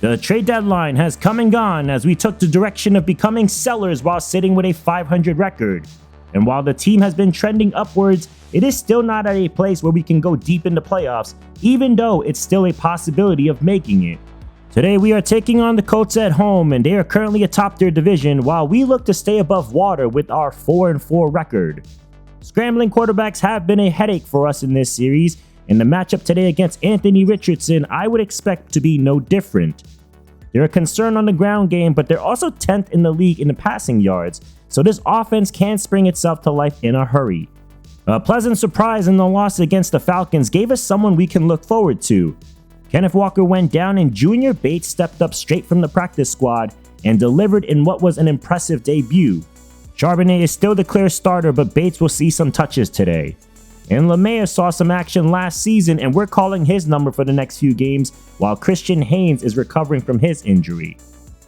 The trade deadline has come and gone as we took the direction of becoming sellers while sitting with a 500 record. And while the team has been trending upwards, it is still not at a place where we can go deep into playoffs, even though it's still a possibility of making it. Today we are taking on the Colts at home, and they are currently atop their division while we look to stay above water with our 4-4 record. Scrambling quarterbacks have been a headache for us in this series, and the matchup today against Anthony Richardson I would expect to be no different. They're a concern on the ground game, but they're also 10th in the league in the passing yards, so this offense can spring itself to life in a hurry. A pleasant surprise in the loss against the Falcons gave us someone we can look forward to. Kenneth Walker went down and Junior Bates stepped up straight from the practice squad and delivered in what was an impressive debut. Charbonnet is still the clear starter, but Bates will see some touches today. And LeMayer saw some action last season, and we're calling his number for the next few games while Christian Haynes is recovering from his injury.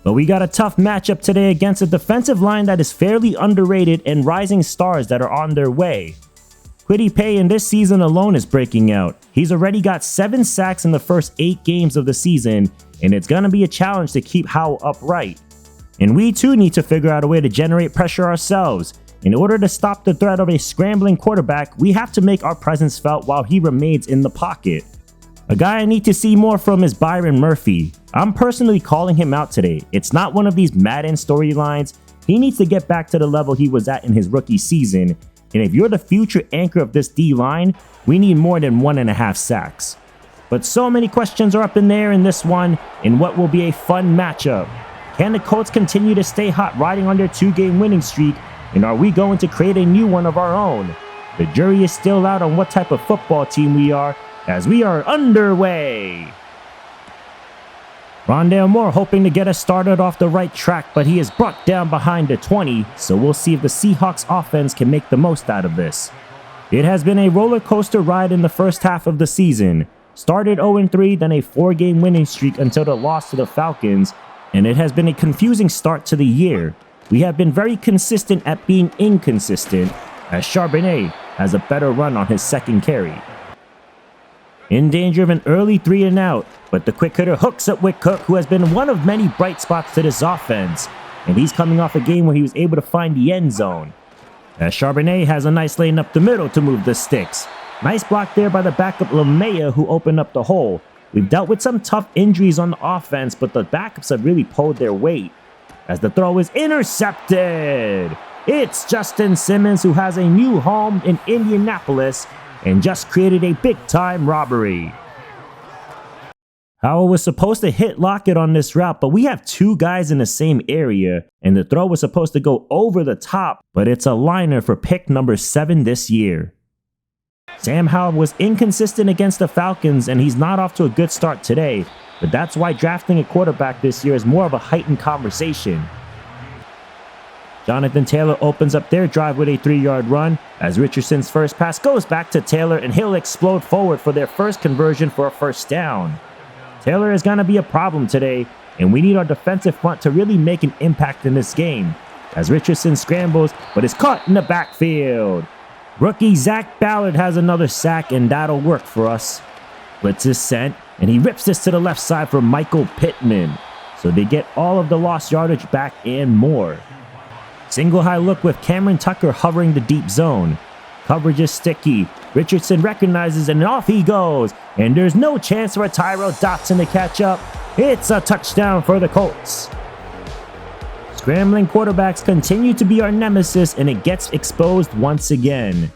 But we got a tough matchup today against a defensive line that is fairly underrated and rising stars that are on their way. Kwity Paye in this season alone is breaking out. He's already got 7 sacks in the first 8 games of the season, and it's going to be a challenge to keep Howell upright. And we too need to figure out a way to generate pressure ourselves. In order to stop the threat of a scrambling quarterback, we have to make our presence felt while he remains in the pocket. A guy I need to see more from is Byron Murphy. I'm personally calling him out today. It's not one of these Madden storylines. He needs to get back to the level he was at in his rookie season. And if you're the future anchor of this D-line, we need more than 1.5 sacks. But so many questions are up in there in this one, in what will be a fun matchup. Can the Colts continue to stay hot riding on their 2-game winning streak? And are we going to create a new one of our own? The jury is still out on what type of football team we are, as we are underway. Rondale Moore hoping to get us started off the right track, but he is brought down behind the 20, so we'll see if the Seahawks offense can make the most out of this. It has been a roller coaster ride in the first half of the season. Started 0-3, then a 4-game winning streak until the loss to the Falcons, and it has been a confusing start to the year. We have been very consistent at being inconsistent, as Charbonnet has a better run on his second carry. In danger of an early 3-and-out, but the quick hitter hooks up with Cook, who has been one of many bright spots to this offense, and he's coming off a game where he was able to find the end zone. As Charbonnet has a nice lane up the middle to move the sticks. Nice block there by the backup LeMayer, who opened up the hole. We've dealt with some tough injuries on the offense, but the backups have really pulled their weight. As the throw is intercepted. It's Justin Simmons, who has a new home in Indianapolis and just created a big-time robbery. Howell was supposed to hit Lockett on this route, but we have 2 guys in the same area, and the throw was supposed to go over the top, but it's a liner for pick number 7 this year. Sam Howell was inconsistent against the Falcons, and he's not off to a good start today. But that's why drafting a quarterback this year is more of a heightened conversation. Jonathan Taylor opens up their drive with a 3-yard run, as Richardson's first pass goes back to Taylor and he'll explode forward for their first conversion for a first down. Taylor is going to be a problem today, and we need our defensive front to really make an impact in this game, as Richardson scrambles but is caught in the backfield. Rookie Zach Ballard has another sack, and that'll work for us. Blitz is sent, and he rips this to the left side for Michael Pittman. So they get all of the lost yardage back and more. Single high look with Cameron Tucker hovering the deep zone. Coverage is sticky. Richardson recognizes and off he goes. And there's no chance for Tyrell Dotson to catch up. It's a touchdown for the Colts. Scrambling quarterbacks continue to be our nemesis, and it gets exposed once again.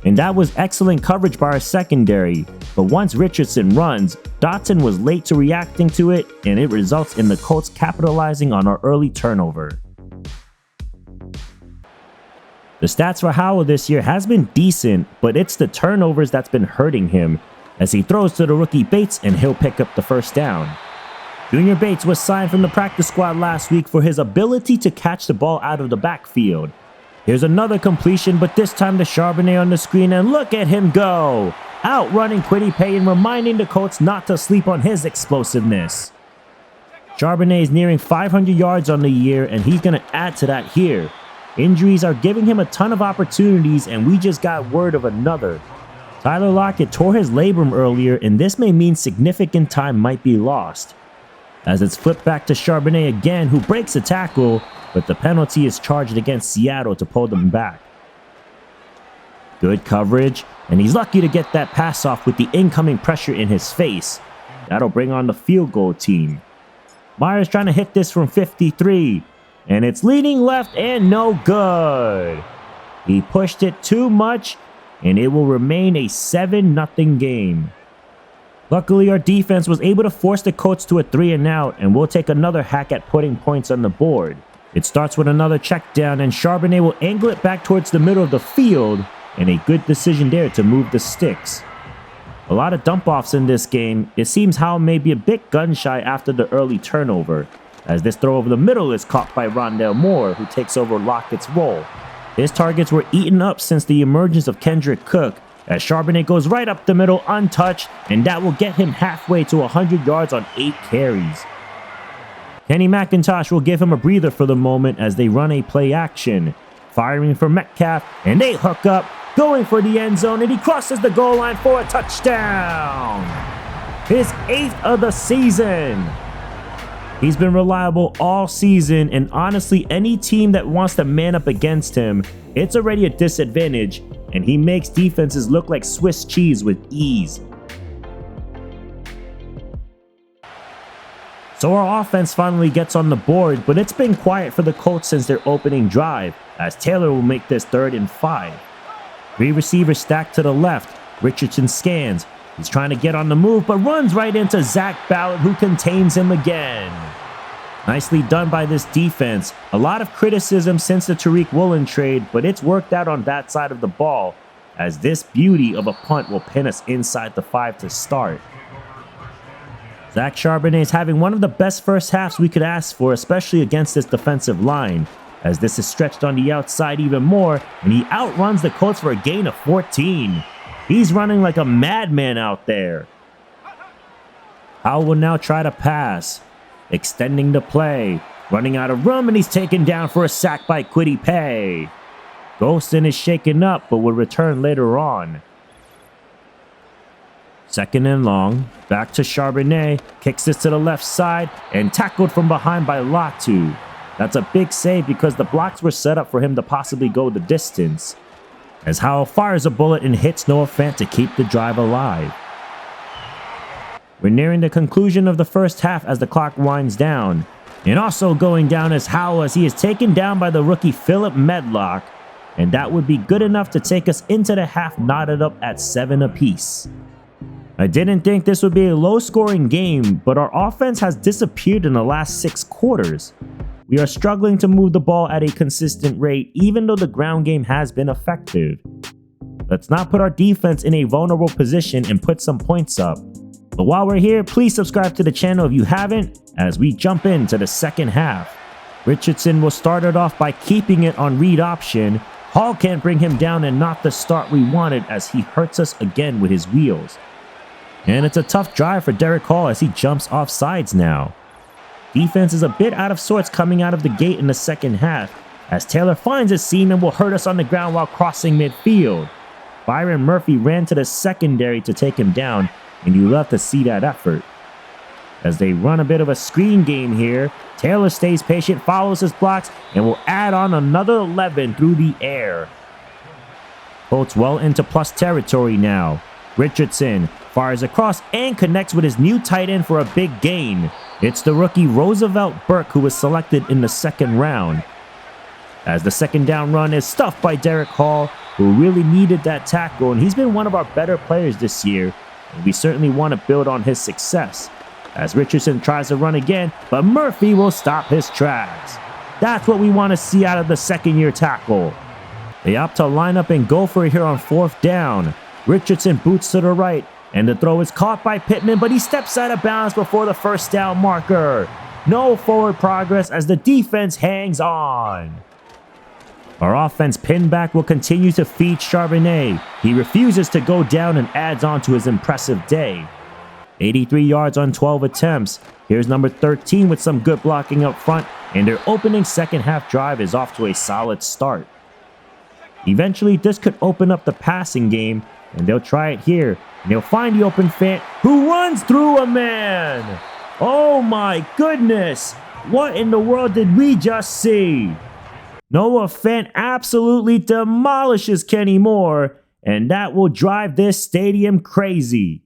And that was excellent coverage by our secondary. But once Richardson runs, Dotson was late to reacting to it, and it results in the Colts capitalizing on our early turnover. The stats for Howell this year has been decent, but it's the turnovers that's been hurting him, as he throws to the rookie Bates and he'll pick up the first down. Junior Bates was signed from the practice squad last week for his ability to catch the ball out of the backfield. Here's another completion, but this time to Charbonnet on the screen, and look at him go! Outrunning Kwity Paye and reminding the Colts not to sleep on his explosiveness. Charbonnet is nearing 500 yards on the year, and he's going to add to that here. Injuries are giving him a ton of opportunities, and we just got word of another. Tyler Lockett tore his labrum earlier, and this may mean significant time might be lost. as it's flipped back to Charbonnet again, who breaks a tackle, but the penalty is charged against Seattle to pull them back. Good coverage, and he's lucky to get that pass off with the incoming pressure in his face. That'll bring on the field goal team. Myers trying to hit this from 53, and it's leaning left and no good. He pushed it too much, and it will remain a 7-0 game. Luckily, our defense was able to force the Colts to a 3-and-out, and we'll take another hack at putting points on the board. It starts with another check down, and Charbonnet will angle it back towards the middle of the field, and a good decision there to move the sticks. A lot of dump-offs in this game. It seems Howell may be a bit gun-shy after the early turnover, as this throw over the middle is caught by Rondale Moore, who takes over Lockett's role. His targets were eaten up since the emergence of Kendrick Cook, as Charbonnet goes right up the middle untouched, and that will get him halfway to 100 yards on 8 carries. Kenny McIntosh will give him a breather for the moment as they run a play action, firing for Metcalf, and they hook up, going for the end zone, and he crosses the goal line for a touchdown. His 8th of the season. He's been reliable all season, and honestly, any team that wants to man up against him, it's already a disadvantage, and he makes defenses look like Swiss cheese with ease. So our offense finally gets on the board, but it's been quiet for the Colts since their opening drive, as Taylor will make this 3rd and 5. 3 receivers stacked to the left. Richardson scans. He's trying to get on the move, but runs right into Zach Ballard, who contains him again. Nicely done by this defense. A lot of criticism since the Tariq Woolen trade, but it's worked out on that side of the ball, as this beauty of a punt will pin us inside the 5 to start. Zach Charbonnet is having one of the best first halves we could ask for, especially against this defensive line, as this is stretched on the outside even more, and he outruns the Colts for a gain of 14. He's running like a madman out there. Howell will now try to pass, extending the play, running out of room, and he's taken down for a sack by Kwity Paye. Golston is shaken up, but will return later on. 2nd and long, back to Charbonnet, kicks this to the left side, and tackled from behind by Latu. That's a big save because the blocks were set up for him to possibly go the distance, as Howell fires a bullet and hits Noah Fant to keep the drive alive. We're nearing the conclusion of the first half as the clock winds down, and also going down is Howell as he is taken down by the rookie Philip Medlock, and that would be good enough to take us into the half knotted up at 7 apiece. I didn't think this would be a low-scoring game, but our offense has disappeared in the last 6 quarters. We are struggling to move the ball at a consistent rate, even though the ground game has been effective. Let's not put our defense in a vulnerable position and put some points up. But while we're here, please subscribe to the channel if you haven't, as we jump into the second half. Richardson will start it off by keeping it on read option. Hall can't bring him down, and not the start we wanted as he hurts us again with his wheels. And it's a tough drive for Derek Hall as he jumps off sides now. Defense is a bit out of sorts coming out of the gate in the second half, as Taylor finds a seam and will hurt us on the ground while crossing midfield. Byron Murphy ran to the secondary to take him down, and you love to see that effort. As they run a bit of a screen game here, Taylor stays patient, follows his blocks, and will add on another 11 through the air. Colts well into plus territory now. Richardson fires across and connects with his new tight end for a big gain. It's the rookie Roosevelt Burke who was selected in the 2nd round. As the 2nd down run is stuffed by Derek Hall, who really needed that tackle, and he's been one of our better players this year, and we certainly want to build on his success. As Richardson tries to run again, but Murphy will stop his tracks. That's what we want to see out of the 2nd-year tackle. They opt to line up and go for it here on 4th down. Richardson boots to the right, and the throw is caught by Pittman, but he steps out of bounds before the 1st down marker. No forward progress as the defense hangs on. Our offense pinned back will continue to feed Charbonnet. He refuses to go down and adds on to his impressive day. 83 yards on 12 attempts. Here's number 13 with some good blocking up front, and their opening second half drive is off to a solid start. Eventually, this could open up the passing game, and they'll try it here, and they'll find the open Fant, who runs through a man. Oh my goodness! What in the world did we just see? Noah Fant absolutely demolishes Kenny Moore, and that will drive this stadium crazy.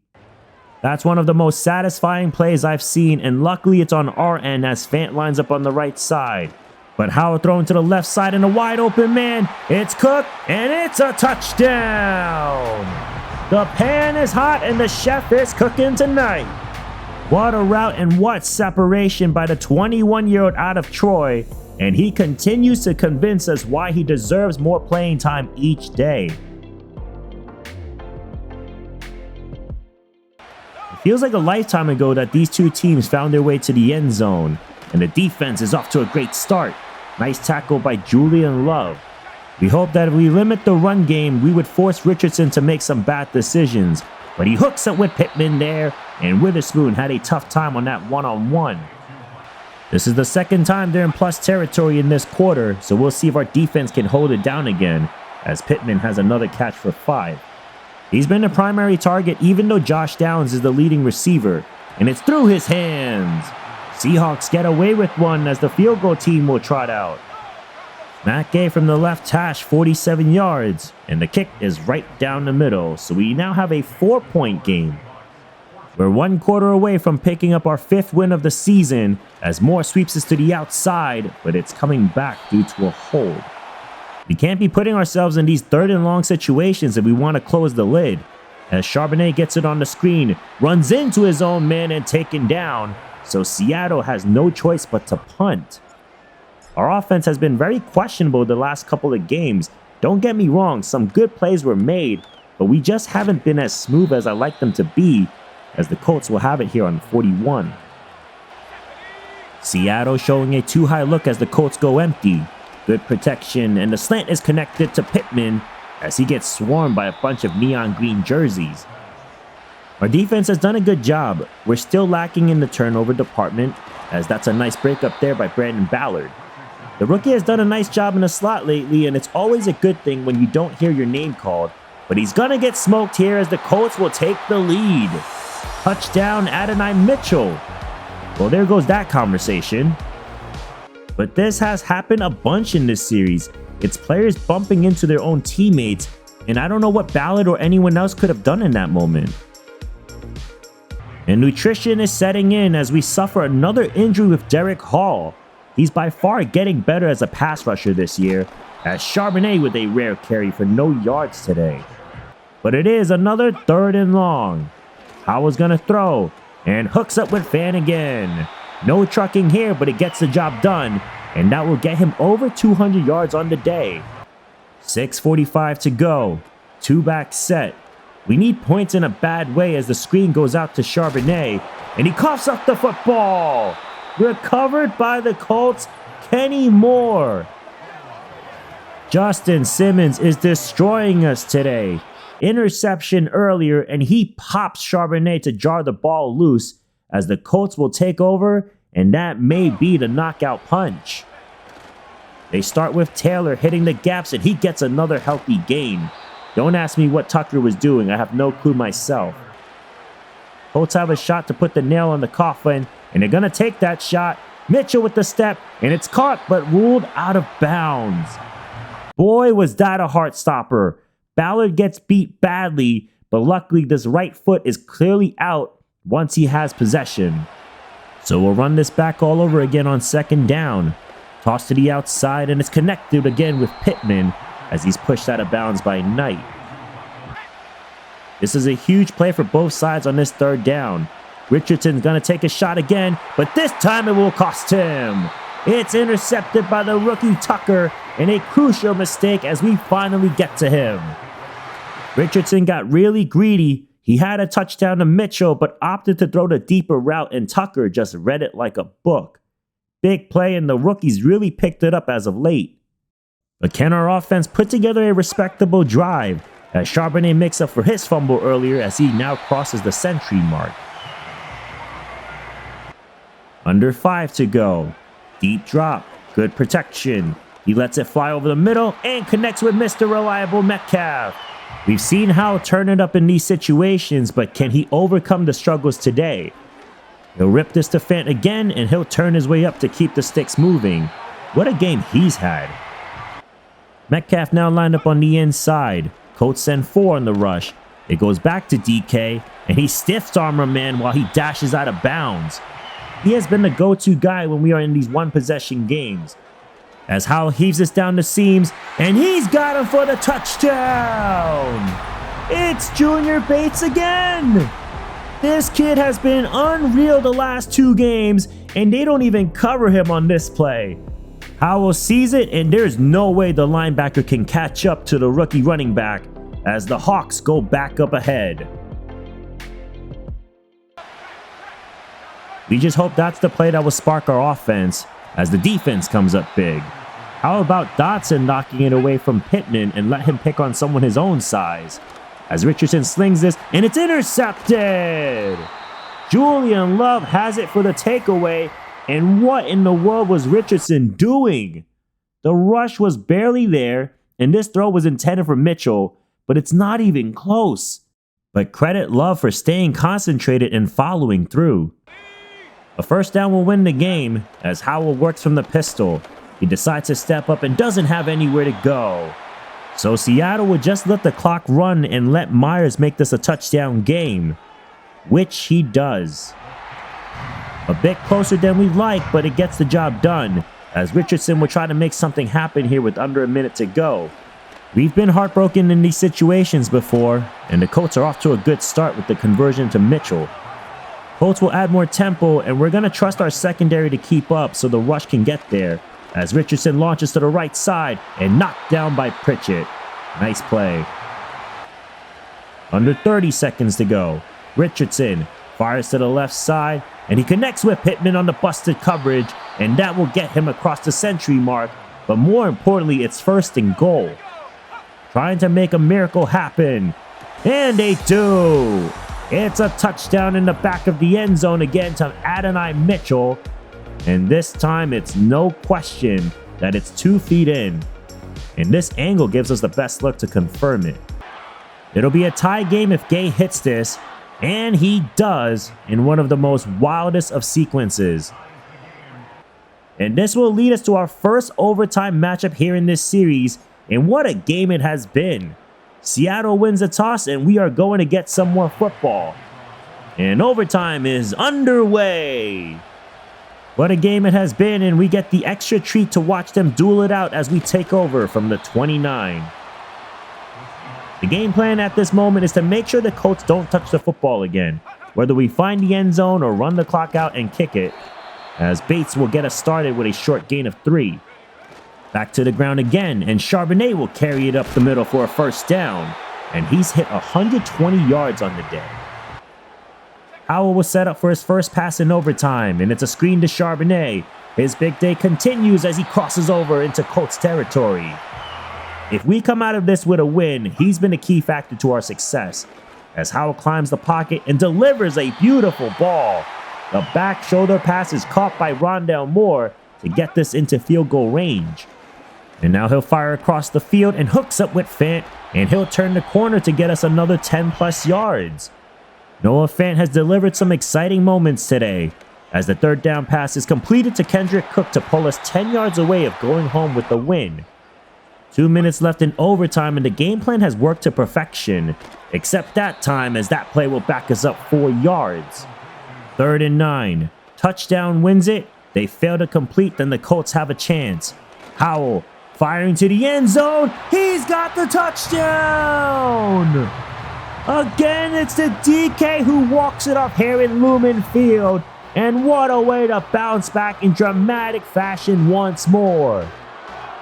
That's one of the most satisfying plays I've seen, and luckily it's on our end as Fant lines up on the right side. But Howard thrown to the left side and a wide open man. It's Cook, and it's a touchdown! The pan is hot and the chef is cooking tonight. What a route and what separation by the 21-year-old out of Troy, and he continues to convince us why he deserves more playing time each day. It feels like a lifetime ago that these two teams found their way to the end zone, and the defense is off to a great start. Nice tackle by Julian Love. We hope that if we limit the run game, we would force Richardson to make some bad decisions, but he hooks up with Pittman there, and Witherspoon had a tough time on that one-on-one. This is the second time they're in plus territory in this quarter, so we'll see if our defense can hold it down again, as Pittman has another catch for 5. He's been the primary target even though Josh Downs is the leading receiver, and it's through his hands. Seahawks get away with one as the field goal team will trot out. Matt Gay from the left hash, 47 yards, and the kick is right down the middle, so we now have a 4-point game. We're 1 quarter away from picking up our 5th win of the season as Moore sweeps us to the outside, but it's coming back due to a hold. We can't be putting ourselves in these 3rd and long situations if we want to close the lid, as Charbonnet gets it on the screen, runs into his own man and taken down, so Seattle has no choice but to punt. Our offense has been very questionable the last couple of games. Don't get me wrong, some good plays were made, but we just haven't been as smooth as I like them to be, as the Colts will have it here on 41. Seattle showing a too high look as the Colts go empty. Good protection, and the slant is connected to Pittman as he gets swarmed by a bunch of neon green jerseys. Our defense has done a good job. We're still lacking in the turnover department, as that's a nice break up there by Brandon Ballard. The rookie has done a nice job in the slot lately, and it's always a good thing when you don't hear your name called, but he's gonna get smoked here as the Colts will take the lead. Touchdown, Adonai Mitchell. Well, there goes that conversation. But this has happened a bunch in this series. It's players bumping into their own teammates, and I don't know what Ballard or anyone else could have done in that moment. And nutrition is setting in as we suffer another injury with Derek Hall. He's by far getting better as a pass rusher this year, as Charbonnet with a rare carry for no yards today. But it is another 3rd and long. Howell's gonna throw, and hooks up with Fan again. No trucking here, but it gets the job done, and that will get him over 200 yards on the day. 6:45 to go. 2-back set. We need points in a bad way as the screen goes out to Charbonnet, and he coughs up the football. Recovered by the Colts, Kenny Moore. Justin Simmons is destroying us today. Interception earlier, and he pops Charbonnet to jar the ball loose as the Colts will take over, and that may be the knockout punch. They start with Taylor hitting the gaps, and he gets another healthy gain. Don't ask me what Tucker was doing, I have no clue myself. Colts have a shot to put the nail on the coffin, and they're gonna take that shot. Mitchell with the step, and it's caught but ruled out of bounds. Boy, was that a heart stopper. Ballard gets beat badly, but luckily this right foot is clearly out once he has possession. So we'll run this back all over again on 2nd down. Toss to the outside, and it's connected again with Pittman as he's pushed out of bounds by Knight. This is a huge play for both sides on this 3rd down. Richardson's gonna take a shot again, but this time it will cost him. It's intercepted by the rookie Tucker, and a crucial mistake as we finally get to him. Richardson got really greedy. He had a touchdown to Mitchell, but opted to throw the deeper route, and Tucker just read it like a book. Big play, and the rookies really picked it up as of late. But can our offense put together a respectable drive, as Charbonnet makes up for his fumble earlier as he now crosses the century mark. Under 5 to go. Deep drop. Good protection. He lets it fly over the middle and connects with Mr. Reliable Metcalf. We've seen Howe turn it up in these situations, but can he overcome the struggles today? He'll rip this to Fant again, and he'll turn his way up to keep the sticks moving. What a game he's had. Metcalf now lined up on the inside. Colts send 4 on the rush. It goes back to DK, and he stiffs armor man while he dashes out of bounds. He has been the go-to guy when we are in these one-possession games. As Howell heaves this down the seams, and he's got him for the touchdown! It's Junior Bates again! This kid has been unreal the last 2 games, and they don't even cover him on this play. Howell sees it, and there's no way the linebacker can catch up to the rookie running back as the Hawks go back up ahead. We just hope that's the play that will spark our offense as the defense comes up big. How about Dotson knocking it away from Pittman and let him pick on someone his own size? As Richardson slings this, and it's intercepted! Julian Love has it for the takeaway, and what in the world was Richardson doing? The rush was barely there, and this throw was intended for Mitchell, but it's not even close. But credit Love for staying concentrated and following through. A first down will win the game as Howell works from the pistol. He decides to step up and doesn't have anywhere to go. So Seattle would just let the clock run and let Myers make this a touchdown game, which he does. A bit closer than we'd like, but it gets the job done, as Richardson will try to make something happen here with under a minute to go. We've been heartbroken in these situations before, and the Colts are off to a good start with the conversion to Mitchell. Colts will add more tempo, and we're going to trust our secondary to keep up so the rush can get there, as Richardson launches to the right side and knocked down by Pritchett. Nice play. Under 30 seconds to go. Richardson fires to the left side, and he connects with Pittman on the busted coverage, and that will get him across the century mark, but more importantly, it's 1st and goal. Trying to make a miracle happen, and they do! It's a touchdown in the back of the end zone again to Adonai Mitchell, and this time it's no question that it's 2 feet in, and this angle gives us the best look to confirm it. It'll be a tie game if Gay hits this, and he does in one of the most wildest of sequences. And this will lead us to our first overtime matchup here in this series, and what a game it has been. Seattle wins the toss, and we are going to get some more football. And overtime is underway. What a game it has been, and we get the extra treat to watch them duel it out as we take over from the 29. The game plan at this moment is to make sure the Colts don't touch the football again, whether we find the end zone or run the clock out and kick it, as Bates will get us started with a short gain of 3. Back to the ground again, and Charbonnet will carry it up the middle for a first down, and he's hit 120 yards on the day. Howell was set up for his first pass in overtime, and it's a screen to Charbonnet. His big day continues as he crosses over into Colts territory. If we come out of this with a win, he's been a key factor to our success, as Howell climbs the pocket and delivers a beautiful ball. The back shoulder pass is caught by Rondale Moore to get this into field goal range. And now he'll fire across the field and hooks up with Fant, and he'll turn the corner to get us another 10 plus yards. Noah Fant has delivered some exciting moments today, as the 3rd down pass is completed to Kendrick Cook to pull us 10 yards away of going home with the win. 2 minutes left in overtime, and the game plan has worked to perfection, except that time as that play will back us up 4 yards. 3rd and 9. Touchdown wins it. They fail to complete, then the Colts have a chance. Howell firing to the end zone. He's got the touchdown! Again, it's the DK who walks it up here in Lumen Field. And what a way to bounce back in dramatic fashion once more.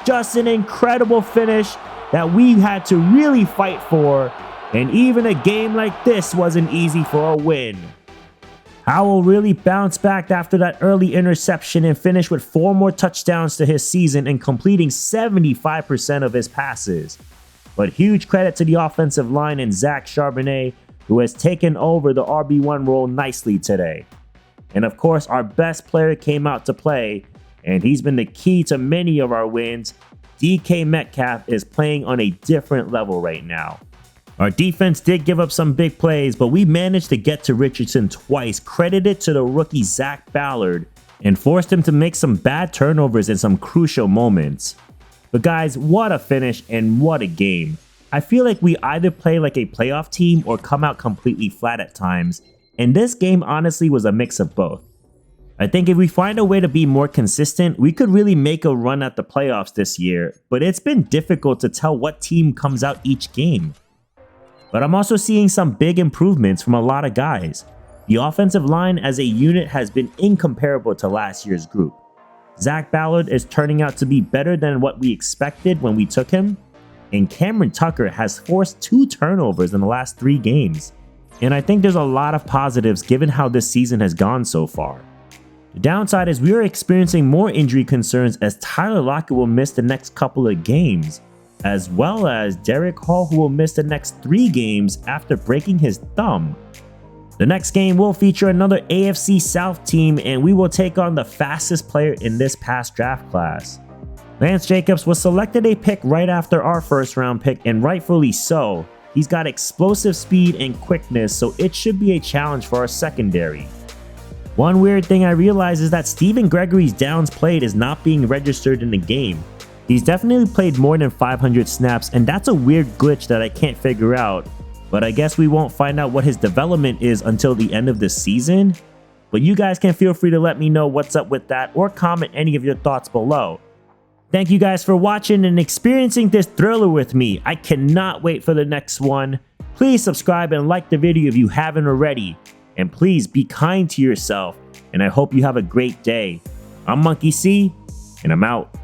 Just an incredible finish that we had to really fight for. And even a game like this wasn't easy for a win. Howell really bounced back after that early interception and finished with 4 more touchdowns to his season and completing 75% of his passes. But huge credit to the offensive line and Zach Charbonnet, who has taken over the RB1 role nicely today. And of course, our best player came out to play, and he's been the key to many of our wins. DK Metcalf is playing on a different level right now. Our defense did give up some big plays, but we managed to get to Richardson twice, credited to the rookie Zach Ballard, and forced him to make some bad turnovers in some crucial moments. But guys, what a finish and what a game. I feel like we either play like a playoff team or come out completely flat at times, and this game honestly was a mix of both. I think if we find a way to be more consistent, we could really make a run at the playoffs this year, but it's been difficult to tell what team comes out each game. But I'm also seeing some big improvements from a lot of guys. The offensive line as a unit has been incomparable to last year's group. Zach Ballard is turning out to be better than what we expected when we took him, and Cameron Tucker has forced 2 turnovers in the last 3 games. And I think there's a lot of positives given how this season has gone so far. The downside is we are experiencing more injury concerns as Tyler Lockett will miss the next couple of games, as well as Derek Hall, who will miss the next 3 games after breaking his thumb. The next game will feature another AFC South team, and we will take on the fastest player in this past draft class. Lance Jacobs was selected a pick right after our first round pick, and rightfully so. He's got explosive speed and quickness, so it should be a challenge for our secondary. One weird thing I realized is that Steven Gregory's downs played is not being registered in the game. He's definitely played more than 500 snaps, and that's a weird glitch that I can't figure out, but I guess we won't find out what his development is until the end of the season. But you guys can feel free to let me know what's up with that or comment any of your thoughts below. Thank you guys for watching and experiencing this thriller with me. I cannot wait for the next one. Please subscribe and like the video if you haven't already. And please be kind to yourself, and I hope you have a great day. I'm Monkey C, and I'm out.